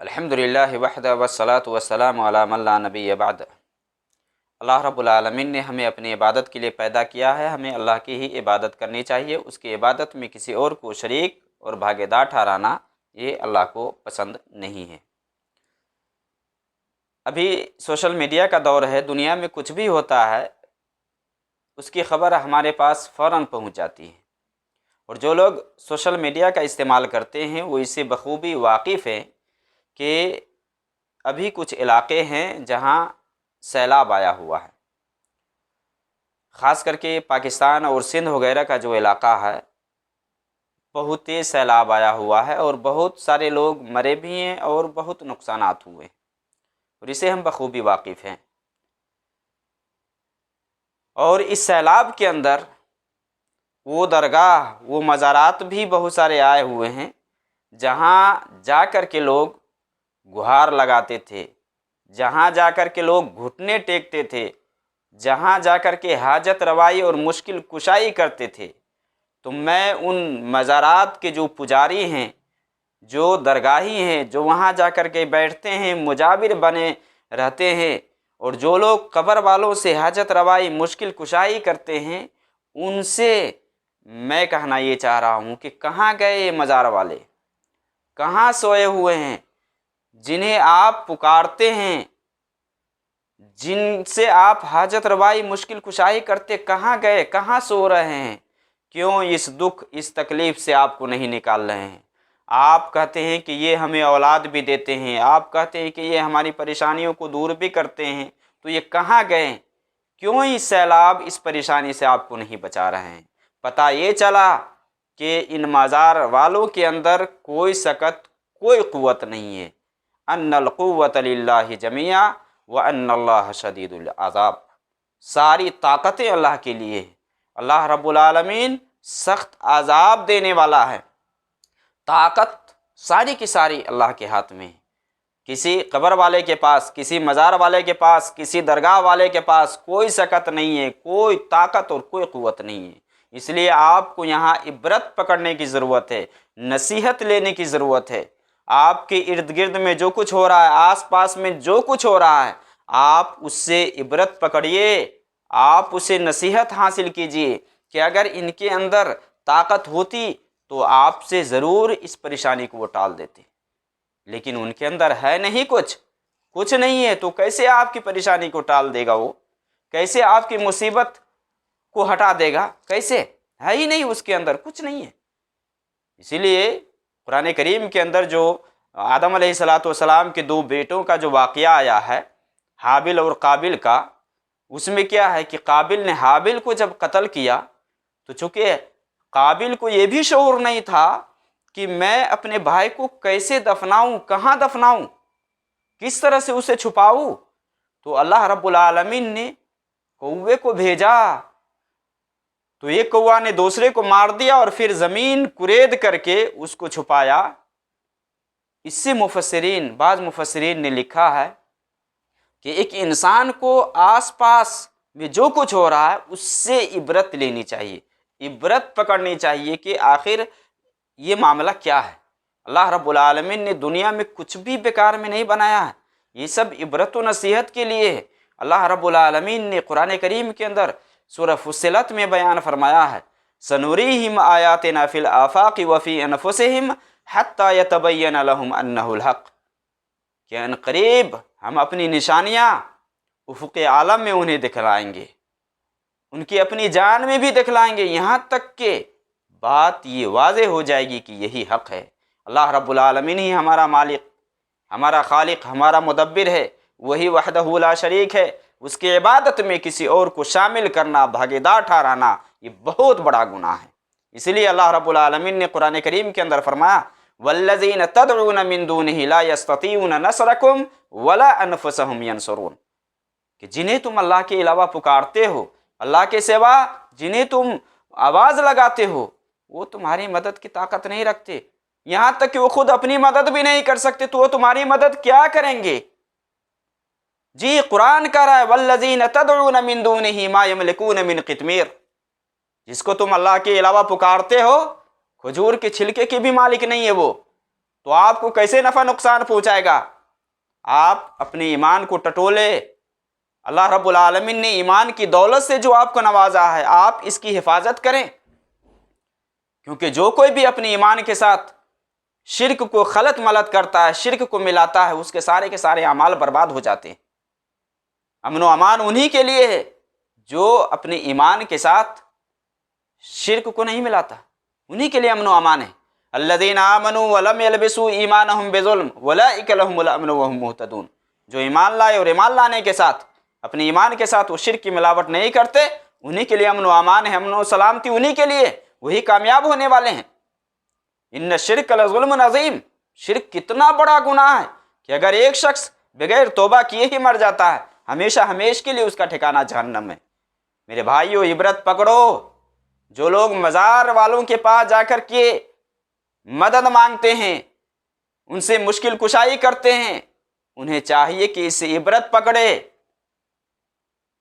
الحمدللہ وحدہ والصلاۃ والسلام علی من لا نبی بعد۔ اللہ رب العالمین نے ہمیں اپنی عبادت کے لیے پیدا کیا ہے، ہمیں اللہ کی ہی عبادت کرنی چاہیے۔ اس کی عبادت میں کسی اور کو شریک اور بھاگیدار ٹھہرانا یہ اللہ کو پسند نہیں ہے۔ ابھی سوشل میڈیا کا دور ہے، دنیا میں کچھ بھی ہوتا ہے اس کی خبر ہمارے پاس فوراً پہنچ جاتی ہے، اور جو لوگ سوشل میڈیا کا استعمال کرتے ہیں وہ اس سے بخوبی واقف ہیں کہ ابھی کچھ علاقے ہیں جہاں سیلاب آیا ہوا ہے، خاص کر کے پاکستان اور سندھ وغیرہ کا جو علاقہ ہے بہت تیز سیلاب آیا ہوا ہے، اور بہت سارے لوگ مرے بھی ہیں اور بہت نقصانات ہوئے ہیں، اور اسے ہم بخوبی واقف ہیں۔ اور اس سیلاب کے اندر وہ درگاہ، وہ مزارات بھی بہت سارے آئے ہوئے ہیں جہاں جا کر کے لوگ گہار لگاتے تھے، جہاں جا کر کے لوگ گھٹنے ٹیکتے تھے، جہاں جا کر کے حاجت روائی اور مشکل کشائی کرتے تھے۔ تو میں ان مزارات کے جو پجاری ہیں، جو درگاہی ہیں، جو وہاں جا کر کے بیٹھتے ہیں، مجاور بنے رہتے ہیں، اور جو لوگ قبر والوں سے حاجت روائی مشکل کشائی کرتے ہیں، ان سے میں کہنا یہ چاہ رہا ہوں کہ کہاں گئے یہ مزار والے، کہاں سوئے ہوئے ہیں؟ جنہیں آپ پکارتے ہیں، جن سے آپ حاجت روائی مشکل کشائی کرتے، کہاں گئے، کہاں سو رہے ہیں؟ کیوں اس دکھ، اس تکلیف سے آپ کو نہیں نکال رہے ہیں؟ آپ کہتے ہیں کہ یہ ہمیں اولاد بھی دیتے ہیں، آپ کہتے ہیں کہ یہ ہماری پریشانیوں کو دور بھی کرتے ہیں، تو یہ کہاں گئے؟ کیوں اس سیلاب، اس پریشانی سے آپ کو نہیں بچا رہے ہیں؟ پتہ یہ چلا کہ ان مزار والوں کے اندر کوئی سکت، کوئی قوت نہیں ہے۔ ان القوۃ للہ جمیعا وان اللہ شدید العذاب، ساری طاقتیں اللہ کے لیے ہیں۔ اللہ رب العالمین سخت عذاب دینے والا ہے۔ طاقت ساری کی ساری اللہ کے ہاتھ میں ہے۔ کسی قبر والے کے پاس، کسی مزار والے کے پاس، کسی درگاہ والے کے پاس کوئی سکت نہیں ہے، کوئی طاقت اور کوئی قوت نہیں ہے۔ اس لیے آپ کو یہاں عبرت پکڑنے کی ضرورت ہے، نصیحت لینے کی ضرورت ہے۔ آپ کے ارد گرد میں جو کچھ ہو رہا ہے، آس پاس میں جو کچھ ہو رہا ہے، آپ اس سے عبرت پکڑیے، آپ اسے نصیحت حاصل کیجیے کہ اگر ان کے اندر طاقت ہوتی تو آپ سے ضرور اس پریشانی کو وہ ٹال دیتے، لیکن ان کے اندر ہے نہیں، کچھ نہیں ہے، تو کیسے آپ کی پریشانی کو ٹال دے گا؟ وہ کیسے آپ کی مصیبت کو ہٹا دے گا؟ کیسے؟ ہے ہی نہیں، اس کے اندر کچھ نہیں ہے۔ اسی لیے قرآن کریم کے اندر جو آدم علیہ السلام کے دو بیٹوں کا جو واقعہ آیا ہے، حابل اور قابل کا، اس میں کیا ہے کہ قابل نے حابل کو جب قتل کیا تو چونکہ قابل کو یہ بھی شعور نہیں تھا کہ میں اپنے بھائی کو کیسے دفناؤں، کہاں دفناؤں، کس طرح سے اسے چھپاؤں، تو اللہ رب العالمین نے کوے کو بھیجا، تو ایک کوا نے دوسرے کو مار دیا اور پھر زمین کرید کر کے اس کو چھپایا۔ اس سے بعض مفسرین نے لکھا ہے کہ ایک انسان کو آس پاس میں جو کچھ ہو رہا ہے اس سے عبرت لینی چاہیے، عبرت پکڑنی چاہیے کہ آخر یہ معاملہ کیا ہے۔ اللہ رب العالمین نے دنیا میں کچھ بھی بیکار میں نہیں بنایا ہے، یہ سب عبرت و نصیحت کے لیے ہے۔ اللہ رب العالمین نے قرآن کریم کے اندر سورہ فصلت میں بیان فرمایا ہے، سنوریہم آیاتنا فی الآفاق وفی انفسہم حتی یتبین لہم انہ الحق، کہ ان قریب ہم اپنی نشانیاں افق عالم میں انہیں دکھلائیں گے، ان کی اپنی جان میں بھی دکھلائیں گے، یہاں تک کہ بات یہ واضح ہو جائے گی کہ یہی حق ہے۔ اللہ رب العالمین ہی ہمارا مالک، ہمارا خالق، ہمارا مدبر ہے، وہی وحدہ لا شریک ہے۔ اس کی عبادت میں کسی اور کو شامل کرنا، بھاگیدار ٹھہرانا، یہ بہت بڑا گناہ ہے۔ اس لیے اللہ رب العالمین نے قرآن کریم کے اندر فرمایا، والذین تدعون من دونہ لا یستطیعون نصرکم ولا انفسہم ینصرون، کہ جنہیں تم اللہ کے علاوہ پکارتے ہو، اللہ کے سوا جنہیں تم آواز لگاتے ہو، وہ تمہاری مدد کی طاقت نہیں رکھتے، یہاں تک کہ وہ خود اپنی مدد بھی نہیں کر سکتے تو وہ تمہاری مدد کیا کریں گے؟ جی قرآن کہہ رہا ہے والذین تدعون من دونہ ما یملکون من قطمیر، جس کو تم اللہ کے علاوہ پکارتے ہو کھجور کے چھلکے کے بھی مالک نہیں ہے وہ، تو آپ کو کیسے نفع نقصان پہنچائے گا؟ آپ اپنے ایمان کو ٹٹولے، اللہ رب العالمین نے ایمان کی دولت سے جو آپ کو نوازا ہے، آپ اس کی حفاظت کریں، کیونکہ جو کوئی بھی اپنے ایمان کے ساتھ شرک کو خلط ملط کرتا ہے، شرک کو ملاتا ہے، اس کے سارے اعمال برباد ہو جاتے ہیں۔ امن و امان انہی کے لیے ہے جو اپنے ایمان کے ساتھ شرک کو نہیں ملاتا، انہی کے لیے امن و امان ہے۔ الذین آمنوا ولم یلبسوا ایمانہم بظلم اولئک لہم الامن وہم مہتدون، جو ایمان لائے اور ایمان لانے کے ساتھ اپنے ایمان کے ساتھ وہ شرک کی ملاوٹ نہیں کرتے، انہی کے لیے امن و امان ہے، امن و سلامتی انہی کے لیے، وہی کامیاب ہونے والے ہیں۔ ان الشرک لظلم عظیم، شرک کتنا بڑا گناہ ہے کہ اگر ایک شخص بغیر توبہ کیے ہی مر جاتا ہے، ہمیشہ ہمیش کے لیے اس کا ٹھکانہ جہنم ہے۔ میرے بھائیو، عبرت پکڑو، جو لوگ مزار والوں کے پاس جا کر کے مدد مانگتے ہیں، ان سے مشکل کشائی کرتے ہیں، انہیں چاہیے کہ اس سے عبرت پکڑے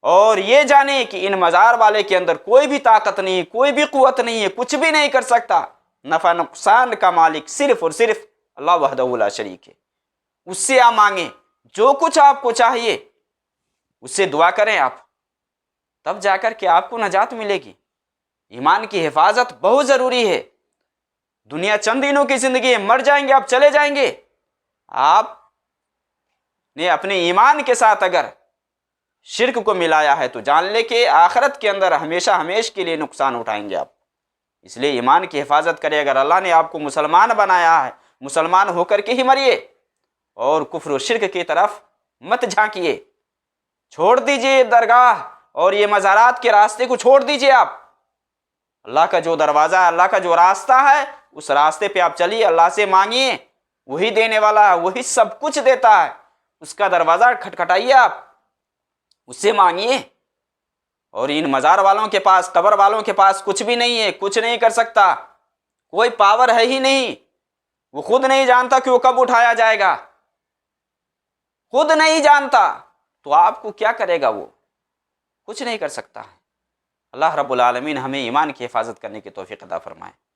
اور یہ جانے کہ ان مزار والے کے اندر کوئی بھی طاقت نہیں، کوئی بھی قوت نہیں ہے، کچھ بھی نہیں کر سکتا۔ نفع نقصان کا مالک صرف اور صرف اللہ وحدہ لا شریک ہے۔ اس سے آپ مانگیں، جو کچھ آپ کو چاہیے اس سے دعا کریں آپ، تب جا کر کے آپ کو نجات ملے گی۔ ایمان کی حفاظت بہت ضروری ہے۔ دنیا چند دنوں کی زندگی ہے، مر جائیں گے، آپ چلے جائیں گے۔ آپ نے اپنے ایمان کے ساتھ اگر شرک کو ملایا ہے تو جان لے کہ آخرت کے اندر ہمیشہ ہمیش کے لیے نقصان اٹھائیں گے آپ۔ اس لیے ایمان کی حفاظت کرے۔ اگر اللہ نے آپ کو مسلمان بنایا ہے، مسلمان ہو کر کے ہی مریے، اور کفر و شرک کی طرف مت جھانکیے۔ چھوڑ دیجئے درگاہ اور یہ مزارات کے راستے کو چھوڑ دیجئے آپ۔ اللہ کا جو دروازہ ہے، اللہ کا جو راستہ ہے، اس راستے پہ آپ چلیے، اللہ سے مانگیے، وہی دینے والا ہے، وہی سب کچھ دیتا ہے۔ اس کا دروازہ کھٹکھٹائیے آپ، اس سے مانگیے۔ اور ان مزار والوں کے پاس، قبر والوں کے پاس کچھ بھی نہیں ہے، کچھ نہیں کر سکتا، کوئی پاور ہے ہی نہیں۔ وہ خود نہیں جانتا کہ وہ کب اٹھایا جائے گا، خود نہیں جانتا، تو آپ کو کیا کرے گا؟ وہ کچھ نہیں کر سکتا ہے۔ اللہ رب العالمین ہمیں ایمان کی حفاظت کرنے کی توفیق عطا فرمائے۔